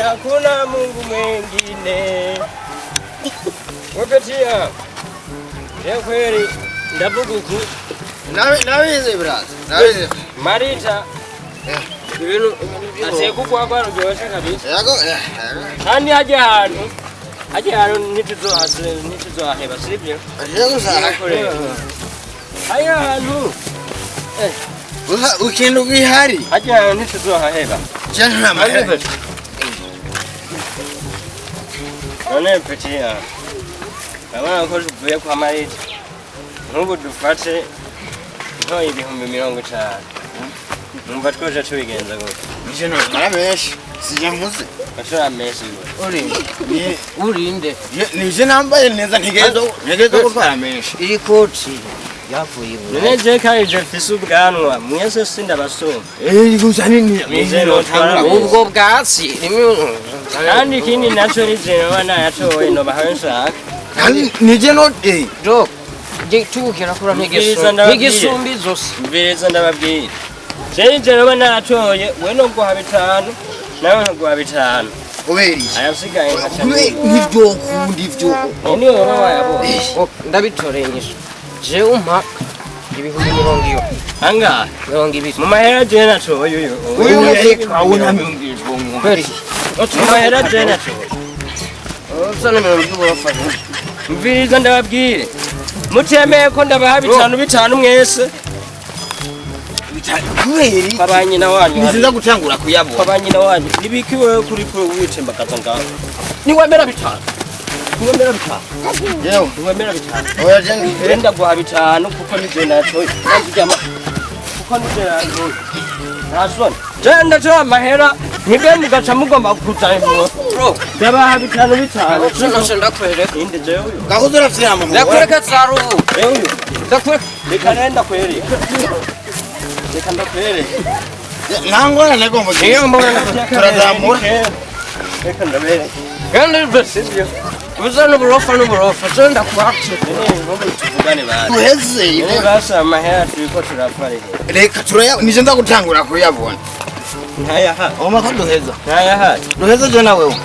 Hakuna Mungu mwingine. Wapatia. Ya kweli ndavuguku. Nawize biranse. Nawize. Marita. Ibintu ateko kwa rujoshe kabisa. Yego. Kandi haje ahantu ntituzohaheba sibyo? Yego sana. Haya hantu. Ukintu bihari. Haje ahantu ntituzohaheba. Cyangwa amahera. None Petia. Abana ko tuvuye kwa Marita. Nkubu dufate nko ibihumbi 50. Numva twoje tubigenza gute. Nje no marameshi. Sija nkuze. Ashora meshi. Urinde. Nije nambaye neza ntigezo gutwara meshi. Iri koti yapfuye. None je kandi je fise ubwanwa. Mwese sindabasoma. Gusa nini? Ubwo bwatsi. Kandi ikindi naco nizera nayatoye no bahanshaka. Kandi nije no Do. Tukira kura ntigisumbi zose. Mbireza ndababwira. Je rero natoye we no guha 5 nawe guha 5. Uberi. Ayasigaye nkaca. Nivyo kundi ivyo. Ni wowe yabo. Ndabitorenyesha. Je umpa ibihumbi 70. Anga 200. Mu mahera je natoye uyu. Awuna mbingizwe mu. Kweli. Mu mahera je natoye. Sana 70 bafashe. Mbiriza ndababwire. Mutemeye ko ndabaha 5 mwese. Kweli. Kabanyina wanyu. Nizinda gutangura kuyabona. Kabanyina wanyu. Nibikiwe kuri witemba katanga. Niwemera 5. Niwemera 5. Yeo, niwemera 5. Oya jengi. Enda guha 5 kuko nije natoye. Ndijama. Kuko nije natoye. Nasone. Jenda cyo amahera nibe mugaca mugomba kutayibwo. Bro, ndabaha 5. Sino ndakwereka. Inde je uyu. Gahuzura fyama. Ndakwereka tsarubu. Uyu. Ndakwereka. Bikanenda kweri. Reka ndakwere. Nangora negomba. Niyo mbona turazamura. Reka ndabere. Kandi besibyo. Uzana burofa zenda kwakse. Ngomba tuvugane bana. Tuheze. Ine basa amahera turiko turafarije. Reka turaya nije ndagutangura kuyabona. Ntaya ha. Oma ko duheza. Ntaya ha. Duheza je na wewe.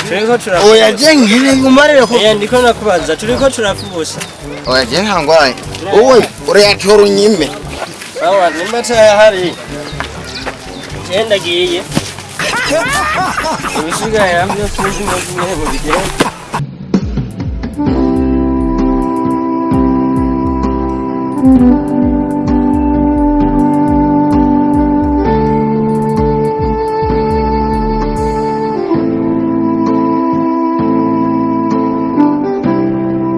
Turiko turafura. Oya je ngire ngumarire ko. Ndiko nakubaza turiko turafubusa. Oya je ntangwaye. Owe urayatora unyime. Sawa nimata hari. Genda giye. Ubisigaye ambyo tuzi mu bigero.